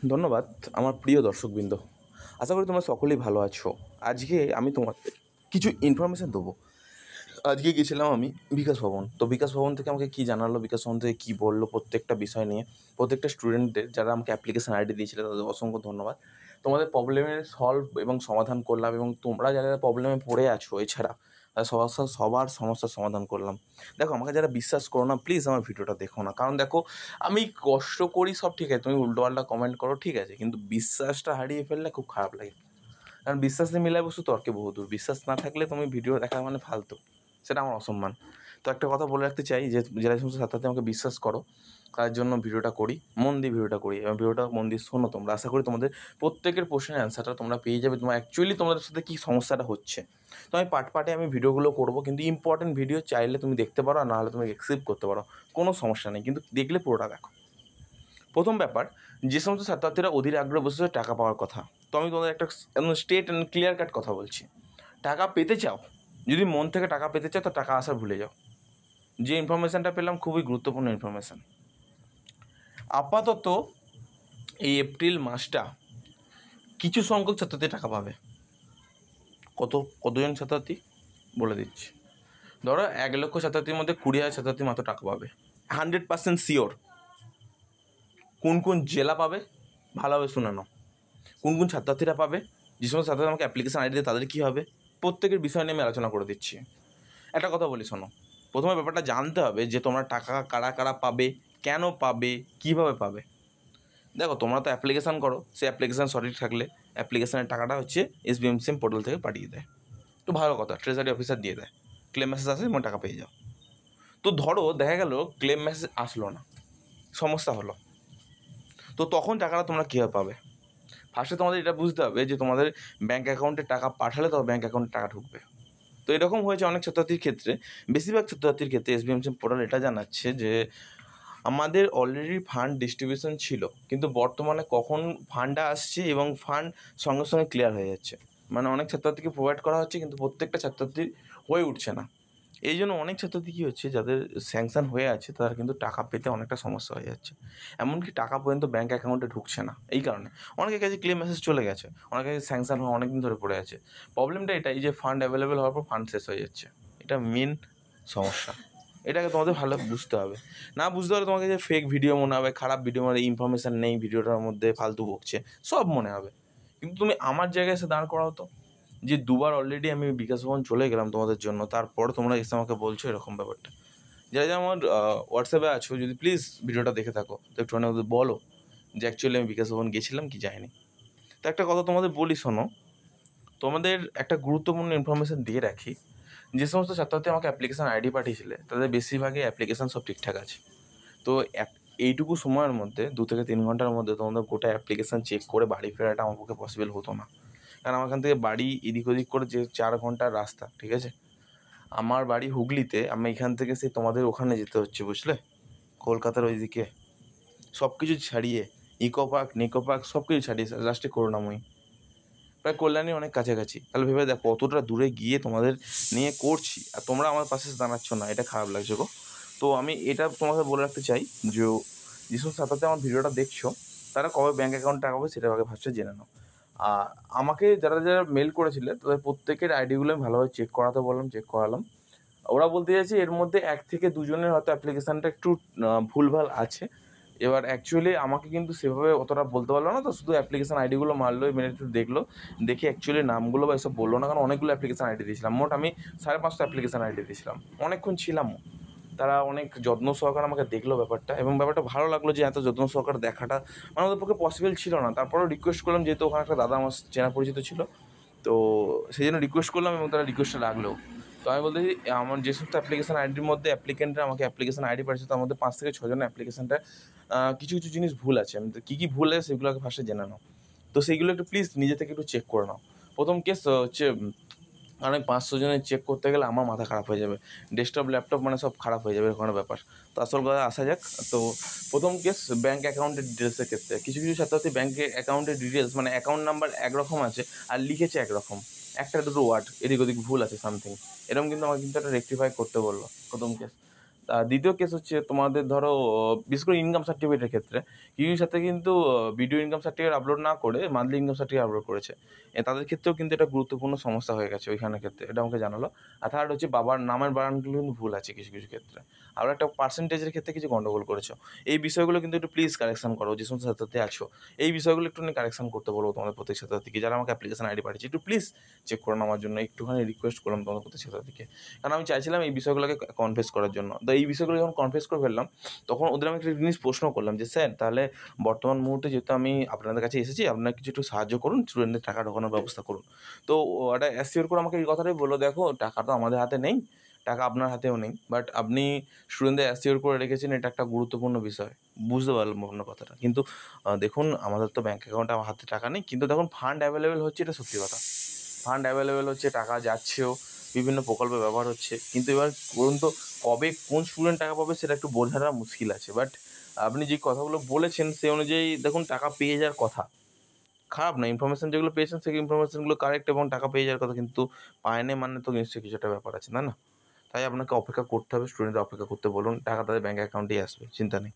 ধন্যবাদ আমার প্রিয় দর্শকবৃন্দ। আশা করি তোমরা সকলেই ভালো আছো। আজকে আমি তোমাদের কিছু ইনফরমেশান দেবো। আজকে গেছিলাম আমি বিকাশ ভবন। তো বিকাশ ভবন থেকে আমাকে কী জানালো, বিকাশ ভবন থেকে কী বললো প্রত্যেকটা বিষয় নিয়ে, প্রত্যেকটা স্টুডেন্টদের যারা আমাকে অ্যাপ্লিকেশান আইডি দিয়েছিল তাদের অসংখ্য ধন্যবাদ। তোমাদের প্রবলেমের সলভ এবং সমাধান করলাম, এবং তোমরা যারা প্রবলেমে পড়ে আছো এছাড়া সবার সমস্যার সমাধান করলাম। দেখো, আমাকে যারা বিশ্বাস করো না, প্লিজ আমার ভিডিওটা দেখো না। কারণ দেখো, আমি কষ্ট করি সব ঠিক আছে, তুমি উল্টোপাল্টা কমেন্ট করো ঠিক আছে, কিন্তু বিশ্বাসটা হারিয়ে ফেললে খুব খারাপ লাগে। কারণ বিশ্বাস নিয়ে মিলায় বস্তু তর্কে বহুদূর। বিশ্বাস না থাকলে তুমি ভিডিও দেখা মানে ফালতু, সেটা আমার অসম্মান। তো একটা কথা বলে রাখতে চাই যে যারা সমস্ত ছাত্রছাত্রী আমাকে বিশ্বাস করো, তার জন্য ভিডিওটা করি, মন দিয়ে ভিডিওটা করি, এবং ভিডিওটা মন দিয়ে শোনো তোমরা। আশা করি তোমাদের প্রত্যেকের প্রশ্নের অ্যান্সারটা তোমরা পেয়ে যাবে। তোমার অ্যাকচুয়ালি তোমাদের সাথে কী সমস্যাটা হচ্ছে। তো আমি পার্টে আমি ভিডিওগুলো করবো, কিন্তু ইম্পর্টেন্ট ভিডিও চাইলে তুমি দেখতে পারো, আর নাহলে তুমি স্কিপ করতে পারো, কোনো সমস্যা নেই, কিন্তু দেখলে পুরোটা দেখো। প্রথম ব্যাপার, যে সমস্ত ছাত্রছাত্রীরা অধীর আগ্রহে বসে টাকা পাওয়ার কথা, তো আমি তোমাদের একটা একদম স্ট্রেট অ্যান্ড ক্লিয়ার কাট কথা বলছি। টাকা পেতে চাও, যদি মন থেকে টাকা পেতে চাও, তো টাকা আসা ভুলে যাও। যে ইনফরমেশানটা পেলাম খুবই গুরুত্বপূর্ণ ইনফরমেশান। আপাতত এই এপ্রিল মাসটা কিছু সংখ্যক ছাত্রছাত্রী টাকা পাবে। কতজন ছাত্রছাত্রী বলে দিচ্ছি। ধরো 1,00,000 ছাত্রছাত্রীর মধ্যে 20,000 ছাত্রছাত্রী মাত্র টাকা পাবে, 100% শিওর। কোন কোন জেলা পাবে ভালোভাবে শুনে নাও। কোন কোন ছাত্রছাত্রীরা পাবে, যে সমস্ত ছাত্রছাত্রী আমাকে অ্যাপ্লিকেশান আইডি দেয় তাদের কী হবে, প্রত্যেকের বিষয় নিয়ে আমি আলোচনা করে দিচ্ছি। একটা কথা বলি শোনো, প্রথমে ব্যাপারটা জানতে হবে যে তোমরা টাকা কারা কারা পাবে, কেন পাবে, কীভাবে পাবে। দেখো, তোমরা তো অ্যাপ্লিকেশান করো, সেই অ্যাপ্লিকেশান সঠিক থাকলে অ্যাপ্লিকেশানের টাকাটা হচ্ছে SBMCM পোর্টাল থেকে পাঠিয়ে দেয়। তো ভালো কথা, ট্রেজারি অফিসার দিয়ে দেয়, ক্লেম মেসেজ আসে এবং টাকা পেয়ে যাও। তো ধরো দেখা গেল ক্লেম মেসেজ আসলো না, সমস্যা হলো, তো তখন টাকাটা তোমরা কীভাবে পাবে। ফার্স্টে তোমাদের এটা বুঝতে হবে যে তোমাদের ব্যাঙ্ক অ্যাকাউন্টে টাকা পাঠালে তবে ব্যাঙ্ক অ্যাকাউন্টে টাকা ঢুকবে। তো এরকম হয়েছে অনেক ছাত্রছাত্রীর ক্ষেত্রে, বেশিরভাগ ছাত্রছাত্রীর ক্ষেত্রে SBMCM পোর্টাল এটা জানাচ্ছে যে আমাদের অলরেডি ফান্ড ডিস্ট্রিবিউশন ছিল, কিন্তু বর্তমানে কখন ফান্ডটা আসছে এবং ফান্ড সঙ্গে সঙ্গে ক্লিয়ার হয়ে যাচ্ছে। মানে অনেক ছাত্রছাত্রীকে প্রোভাইড করা হচ্ছে, কিন্তু প্রত্যেকটা ছাত্রছাত্রীর হয়ে উঠছে না। এই জন্য অনেক ছাত্রছাত্রী কী হচ্ছে, যাদের স্যাংশন হয়ে আছে তারা কিন্তু টাকা পেতে অনেকটা সমস্যা হয়ে যাচ্ছে। এমনকি টাকা পর্যন্ত ব্যাঙ্ক অ্যাকাউন্টে ঢুকছে না। এই কারণে অনেকের কাছে ক্লেম মেসেজ চলে গেছে, অনেকের কাছে স্যাংশন হওয়া অনেক দিন ধরে পড়ে আছে। প্রবলেমটা এটাই যে ফান্ড অ্যাভেলেবেল হওয়ার পর ফান্ড শেষ হয়ে যাচ্ছে, এটা মেন সমস্যা। এটাকে তোমাদের ভালো বুঝতে হবে। না বুঝতে পারলে তোমাকে যে ফেক ভিডিও মনে হবে, খারাপ ভিডিও মনে হবে, ইনফরমেশান নেই ভিডিওটার মধ্যে, ফালতু বকছে, সব মনে হবে। কিন্তু তুমি আমার জায়গায় এসে দাঁড় করাও তো, যে দুবার অলরেডি আমি বিকাশ ভবন চলে গেলাম তোমাদের জন্য, তারপর তোমরা এসে আমাকে বলছো এরকম ব্যাপারটা। যারা যারা আমার হোয়াটসঅ্যাপে আছো, যদি প্লিজ ভিডিওটা দেখে থাকো তো একটুখানি আমাদের বলো যে অ্যাকচুয়ালি আমি বিকাশ ভবন গেছিলাম কি যাইনি। তো একটা কথা তোমাদের বলি শোনো, তোমাদের একটা গুরুত্বপূর্ণ ইনফরমেশান দিয়ে রাখি। যে সমস্ত ছাত্রছাত্রী আমাকে অ্যাপ্লিকেশান আইডি পাঠিয়েছিলে তাদের বেশিরভাগই অ্যাপ্লিকেশান সব ঠিকঠাক আছে। তো এইটুকু সময়ের মধ্যে 2 থেকে 3 ঘন্টার মধ্যে তোমাদের গোটা অ্যাপ্লিকেশান চেক করে বাড়ি ফেরাটা আমার পক্ষে পসিবল হতো না। কারণ আমার এখান থেকে বাড়ি এদিক ওদিক করে যে 4 ঘন্টার রাস্তা, ঠিক আছে। আমার বাড়ি হুগলিতে, আমি এখান থেকে সেই তোমাদের ওখানে যেতে হচ্ছে, বুঝলে, কলকাতার ওইদিকে। সব কিছু ছাড়িয়ে ইকো পার্ক, নিকো পার্ক সব কিছু ছাড়িয়ে লাস্টে করুণাময়ী, প্রায় কল্যাণী অনেক কাছাকাছি। তাহলে ভেবে দেখো কতটা দূরে গিয়ে তোমাদের নিয়ে করছি, আর তোমরা আমার পাশে দাঁড়াচ্ছ না, এটা খারাপ লাগছে গো। তো আমি এটা তোমাকে বলে রাখতে চাই যে যেসব ছাত্রতে আমার ভিডিওটা দেখছো তারা কবে ব্যাঙ্ক অ্যাকাউন্ট টাকা পাবে সেটা আগে ফার্স্টে জেনে নাও। আর আমাকে যারা যারা মেল করেছিলে তাদের প্রত্যেকের আইডিগুলো আমি ভালোভাবে চেক করাতে বললাম, চেক করালাম। ওরা বলতে চাইছে এর মধ্যে 1 থেকে 2 জনের হয়তো অ্যাপ্লিকেশানটা একটু ভুলভাল আছে। এবার অ্যাকচুয়ালি আমাকে কিন্তু সেভাবে অতটা বলতে পারলো না, তো শুধু অ্যাপ্লিকেশান আইডিগুলো মারলো, এমনি একটু দেখলো, দেখে অ্যাকচুয়ালি নামগুলো বা এসব বললো না। কারণ অনেকগুলো অ্যাপ্লিকেশান আইডি দিয়েছিলাম, মোট আমি 550 অ্যাপ্লিকেশান আইডি দিয়েছিলাম, অনেকক্ষণ ছিলামও। তারা অনেক যত্ন সহকারে আমাকে দেখলো ব্যাপারটা, এবং ব্যাপারটা ভালো লাগলো যে এত যত্ন সহকারে দেখাটা মানে ওদের পক্ষে পসিবল ছিল না। তারপরেও রিকোয়েস্ট করলাম, যেহেতু ওখানে একটা দাদা আমার চেনা পরিচিত ছিল, তো সেই জন্য রিকোয়েস্ট করলাম এবং তারা রিকোয়েস্টটা রাখলো। তো আমি বলতে চাই, আমার যে সমস্ত অ্যাপ্লিকেশান আইডির মধ্যে অ্যাপ্লিকেন্টরা আমাকে অ্যাপ্লিকেশান আইডি পাঠিয়েছে তার মধ্যে 5 থেকে 6 জনের অ্যাপ্লিকেশানটা কিছু কিছু জিনিস ভুল আছে। আমি তো কী কী ভুল আছে সেগুলোকে ফার্স্টে জেনে নাও। তো সেইগুলো একটু প্লিজ নিজে থেকে একটু চেক করে নাও। প্রথম কেস হচ্ছে, আমি 500 জনের চেক করতে গেলে আমার মাথা খারাপ হয়ে যাবে, ডেস্কটপ ল্যাপটপ মানে সব খারাপ হয়ে যাবে, এরকম একটা ব্যাপার। তো আসল কথা আসা যাক। তো প্রথম কেস ব্যাঙ্ক অ্যাকাউন্টের ডিটেলসের ক্ষেত্রে কিছু কিছু ছাত্রছাত্রী ব্যাঙ্কের অ্যাকাউন্টের ডিটেলস মানে অ্যাকাউন্ট নাম্বার একরকম আছে আর লিখেছে একরকম, একটা দুটো ওয়ার্ড এদিক ওদিক ভুল আছে সামথিং, এরকম কিন্তু আমাকে কিন্তু একটা রেকটিফাই করতে বললো প্রথম কেস। আর দ্বিতীয় কেস হচ্ছে তোমাদের ধরো বিশেষ করে ইনকাম সার্টিফিকেটের ক্ষেত্রে কিছুর সাথে কিন্তু ভিডিও ইনকাম সার্টিফিকেট আপলোড না করে মান্থলি ইনকাম সার্টিফিকেট আপলোড করেছে। তাদের ক্ষেত্রেও কিন্তু এটা গুরুত্বপূর্ণ সমস্যা হয়ে গেছে ওইখানের ক্ষেত্রে, এটা আমাকে জানালো। আর থার্ড হচ্ছে বাবার নামের বানানগুলো কিন্তু ভুল আছে কিছু কিছু ক্ষেত্রে, আর একটা পার্সেন্টেজের ক্ষেত্রে কিছু গন্ডগোল করেছো। এই বিষয়গুলো কিন্তু একটু প্লিজ কারেকশন করো, যে সমস্ত ছাত্রছাত্রী আছো এই বিষয়গুলো একটু কারেকশন করতে বলবো তোমাদের প্রত্যেক ছাত্রছাত্রীকে, যারা আমাকে অ্যাপ্লিকেশন আইডি পাঠিয়েছে একটু প্লিজ চেক করে নেওয়ার জন্য একটুখানি রিকোয়েস্ট করলাম তোমাদের প্রত্যেক ছাত্রছাত্রীকে। কারণ আমি চাইছিলাম এই বিষয়গুলোকে কনফেস করার জন্য। তো এই বিষয়গুলো যখন কনফেস করে ফেললাম তখন ওদের আমি একটা জিনিস প্রশ্ন করলাম যে স্যার তাহলে বর্তমান মুহূর্তে যেহেতু আমি আপনাদের কাছে এসেছি, আপনারা কিছু একটু সাহায্য করুন, স্টুডেন্টদের টাকা ঢোকানোর ব্যবস্থা করুন। তো ওটা অ্যাসিওর করে আমাকে এই কথাটাই বললো, দেখো টাকা তো আমাদের হাতে নেই, টাকা আপনার হাতেও নেই, বাট আপনি স্টুডেন্টদের অ্যাসিওর করে রেখেছেন, এটা একটা গুরুত্বপূর্ণ বিষয়। বুঝতে পারলাম আপনার কথাটা, কিন্তু দেখুন আমাদের তো ব্যাঙ্ক অ্যাকাউন্টে আমার হাতে টাকা নেই, কিন্তু দেখুন ফান্ড অ্যাভেলেবেল হচ্ছে, এটা সত্যি কথা। ফান্ড অ্যাভেলেবেল হচ্ছে, টাকা যাচ্ছেও, বিভিন্ন প্রকল্পে ব্যবহার হচ্ছে, কিন্তু এবার বলুন তো কবে কোন স্টুডেন্ট টাকা পাবে সেটা একটু বোঝাটা মুশকিল আছে। বাট আপনি যে কথাগুলো বলেছেন সেই অনুযায়ী দেখুন টাকা পেয়ে যাওয়ার কথা, খারাপ না, ইনফরমেশান যেগুলো পেয়েছেন সেই ইনফরমেশানগুলো কারেক্ট এবং টাকা পেয়ে যাওয়ার কথা, কিন্তু পায়নি মানে তো নিশ্চয়ই কিছু একটা ব্যাপার আছে, তাই না? তাই আপনাকে অপেক্ষা করতে হবে, স্টুডেন্টরা অপেক্ষা করতে বলুন, টাকা তাদের ব্যাঙ্ক অ্যাকাউন্টেই আসবে, চিন্তা নেই।